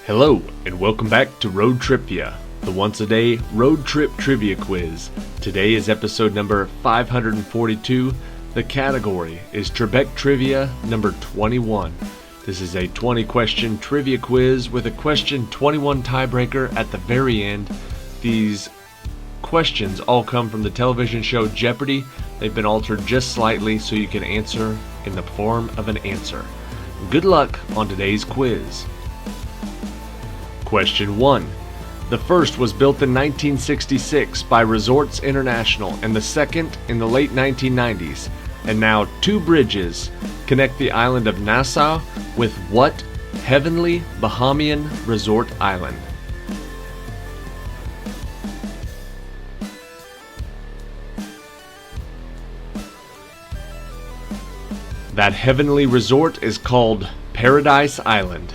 Hello, and welcome back to TRIpVIA, the once-a-day road trip trivia quiz. Today is episode number 542. The category is Trebek Trivia number 21. This is a 20-question trivia quiz with a question 21 tiebreaker at the very end. These questions all come from the television show Jeopardy. They've been altered just slightly so you can answer in the form of an answer. Good luck on today's quiz. Question 1. The first was built in 1966 by Resorts International and the second in the late 1990s. And now two bridges connect the island of Nassau with what heavenly Bahamian resort island? That heavenly resort is called Paradise Island.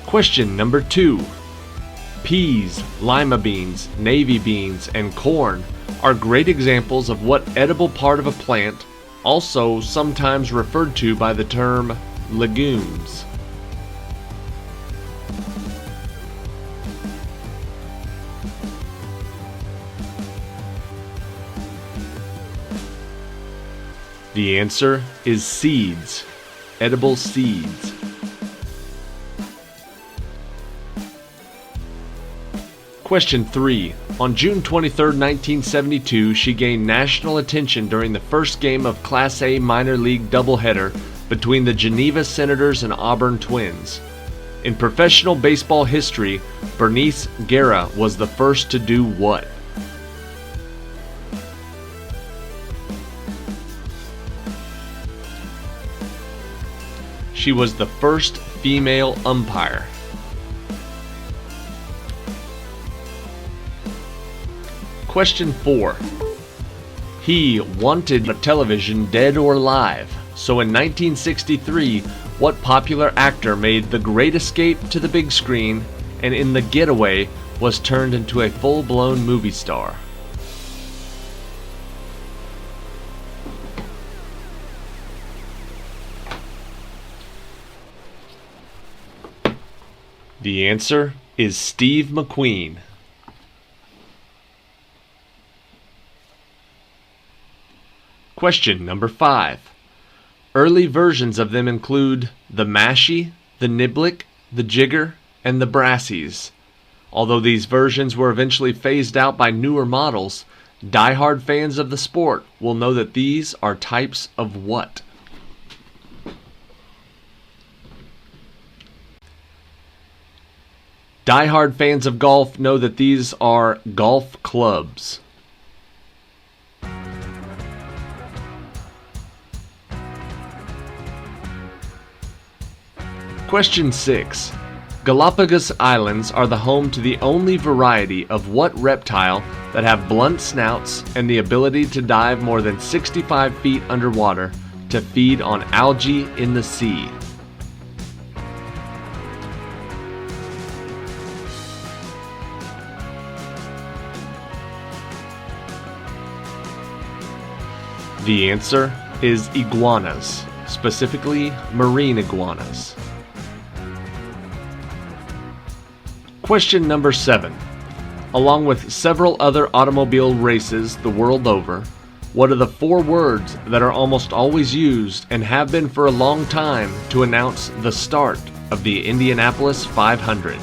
Question number 2. Peas, lima beans, navy beans, and corn are great examples of what edible part of a plant, also sometimes referred to by the term legumes? The answer is seeds, edible seeds. Question 3. On June 23, 1972, she gained national attention during the first game of Class A minor league doubleheader between the Geneva Senators and Auburn Twins. In professional baseball history, Bernice Guerra was the first to do what? She was the first female umpire. Question 4. He wanted television dead or alive. So in 1963, what popular actor made The Great Escape to the big screen and in The Getaway was turned into a full-blown movie star? The answer is Steve McQueen. Question number 5. Early versions of them include the Mashie, the Niblick, the Jigger, and the Brassies. Although these versions were eventually phased out by newer models, die-hard fans of the sport will know that these are types of what? Die-hard fans of golf know that these are golf clubs. Question 6. Galapagos Islands are the home to the only variety of what reptile that have blunt snouts and the ability to dive more than 65 feet underwater to feed on algae in the sea? The answer is iguanas, specifically marine iguanas. Question number 7. Along with several other automobile races the world over, what are the 4 words that are almost always used and have been for a long time to announce the start of the Indianapolis 500?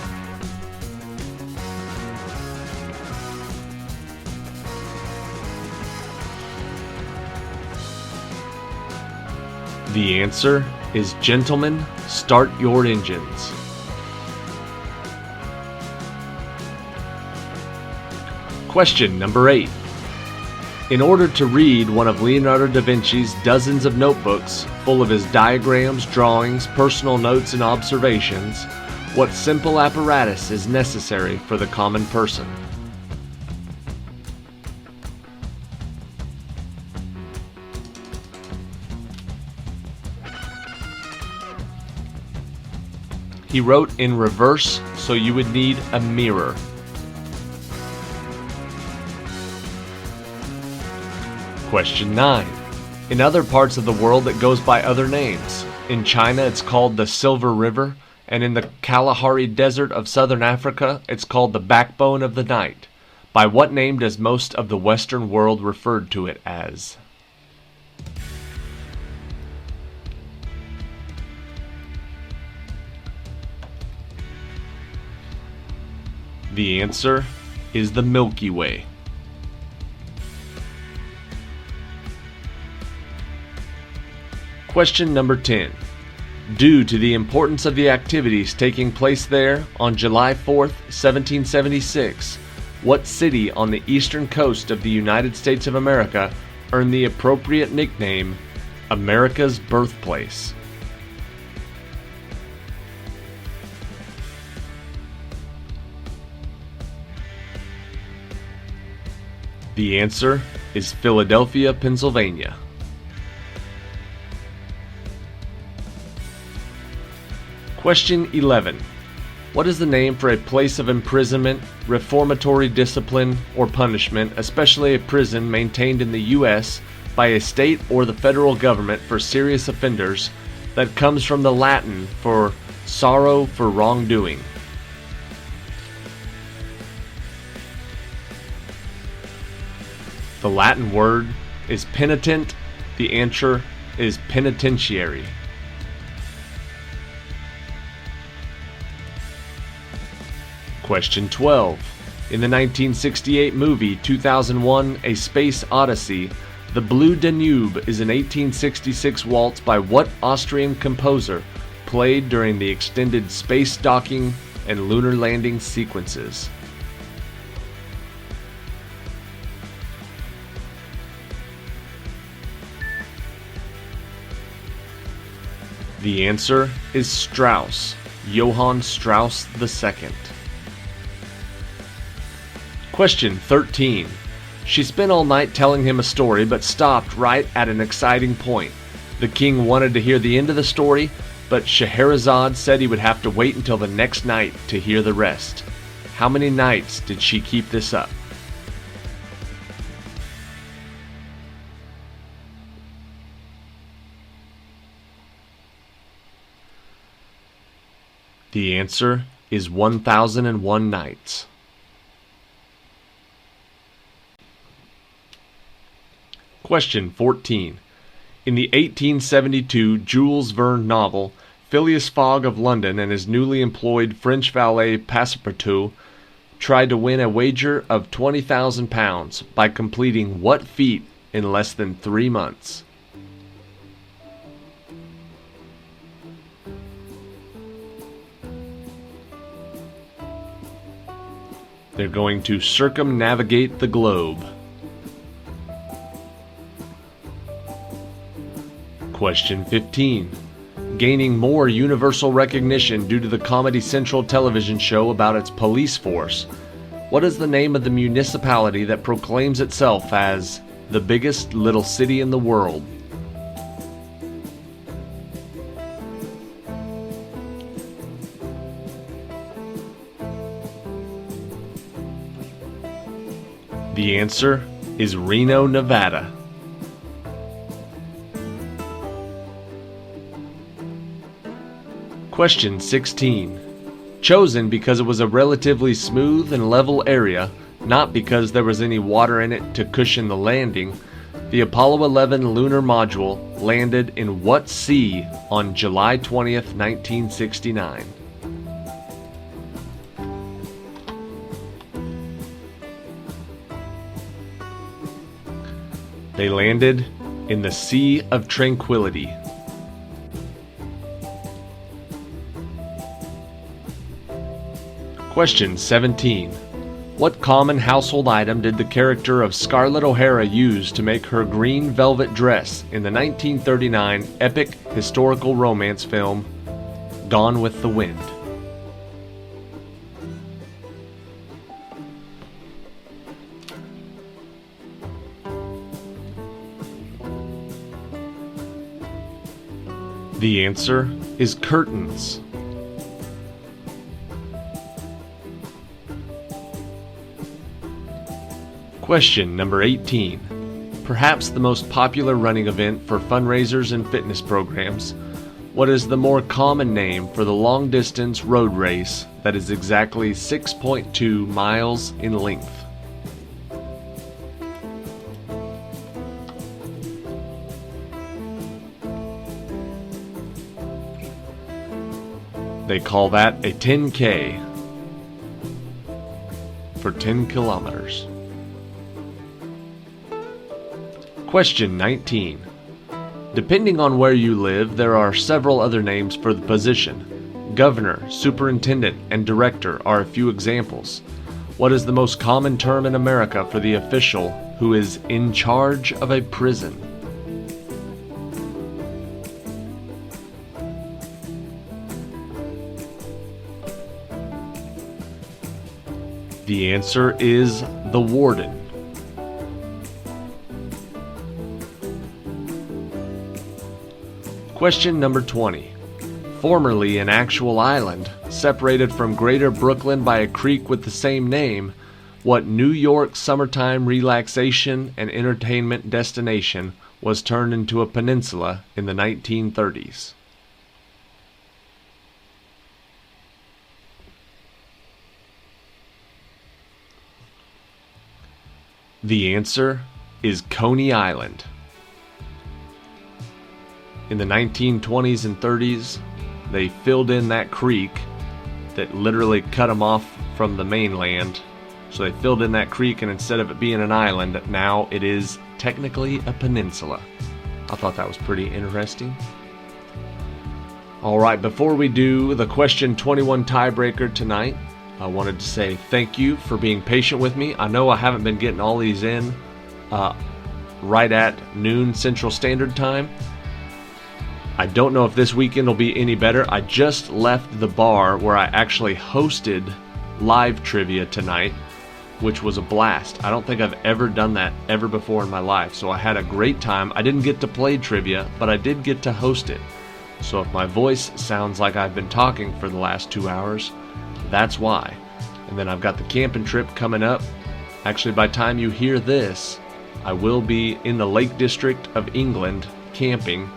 The answer is gentlemen, start your engines. Question number 8. In order to read one of Leonardo da Vinci's dozens of notebooks full of his diagrams, drawings, personal notes, and observations, what simple apparatus is necessary for the common person? He wrote in reverse, so you would need a mirror. Question 9. In other parts of the world it goes by other names. In China it's called the Silver River, and in the Kalahari Desert of southern Africa it's called the Backbone of the Night. By what name does most of the Western world refer to it as? The answer is the Milky Way. Question number 10. Due to the importance of the activities taking place there on July 4th, 1776, what city on the eastern coast of the United States of America earned the appropriate nickname America's Birthplace? The answer is Philadelphia, Pennsylvania. Question 11. What is the name for a place of imprisonment, reformatory discipline, or punishment, especially a prison maintained in the U.S. by a state or the federal government for serious offenders, that comes from the Latin for sorrow for wrongdoing? The Latin word is penitent. The answer is penitentiary. Question 12. In the 1968 movie 2001: A Space Odyssey, the Blue Danube is an 1866 waltz by what Austrian composer, played during the extended space docking and lunar landing sequences? The answer is Strauss, Johann Strauss II. Question 13. She spent all night telling him a story but stopped right at an exciting point. The king wanted to hear the end of the story, but Scheherazade said he would have to wait until the next night to hear the rest. How many nights did she keep this up? The answer is 1001 nights. Question 14. In the 1872 Jules Verne novel, Phileas Fogg of London and his newly employed French valet Passepartout tried to win a wager of £20,000 by completing what feat in less than 3 months? They're going to circumnavigate the globe. Question 15. Gaining more universal recognition due to the Comedy Central television show about its police force, what is the name of the municipality that proclaims itself as the biggest little city in the world? The answer is Reno, Nevada. Question 16. Chosen because it was a relatively smooth and level area, not because there was any water in it to cushion the landing, the Apollo 11 lunar module landed in what sea on July 20th, 1969? They landed in the Sea of Tranquility. Question 17. What common household item did the character of Scarlett O'Hara use to make her green velvet dress in the 1939 epic historical romance film Gone with the Wind? The answer is curtains. Question number 18. perhaps the most popular running event for fundraisers and fitness programs, what is the more common name for the long-distance road race that is exactly 6.2 miles in length? They call that a 10K for 10 kilometers. Question 19. Depending on where you live, there are several other names for the position. Governor, superintendent, and director are a few examples. What is the most common term in America for the official who is in charge of a prison? The answer is the warden. Question number 20. Formerly an actual island, separated from Greater Brooklyn by a creek with the same name, what New York summertime relaxation and entertainment destination was turned into a peninsula in the 1930s? The answer is Coney Island. In the 1920s and 30s, they filled in that creek that literally cut them off from the mainland. So they filled in that creek, and instead of it being an island, now it is technically a peninsula. I thought that was pretty interesting. All right, before we do the question 21 tiebreaker tonight, I wanted to say thank you for being patient with me. I know I haven't been getting all these in right at noon Central Standard Time. I don't know if this weekend will be any better. I just left the bar where I actually hosted live trivia tonight, which was a blast. I don't think I've ever done that ever before in my life, so I had a great time. I didn't get to play trivia, but I did get to host it. So if my voice sounds like I've been talking for the last 2 hours, that's why. And then I've got the camping trip coming up. Actually, by the time you hear this, I will be in the Lake District of England camping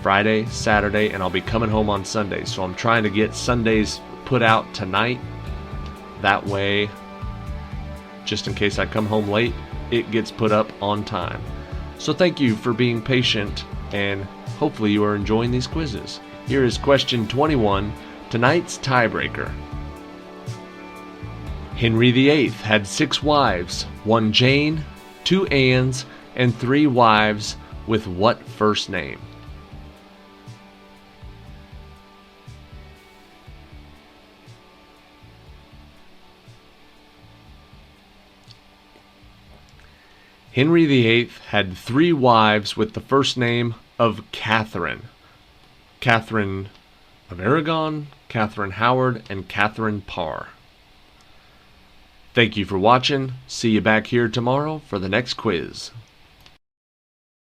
Friday, Saturday, and I'll be coming home on Sunday. So I'm trying to get Sundays put out tonight. That way, just in case I come home late, it gets put up on time. So thank you for being patient, and hopefully you are enjoying these quizzes. Here is question 21, tonight's tiebreaker. Henry VIII had 6 wives, 1 Jane, 2 Annes, and 3 wives with what first name? Henry VIII had 3 wives with the first name of Catherine. Catherine of Aragon, Catherine Howard, and Catherine Parr. Thank you for watching. See you back here tomorrow for the next quiz.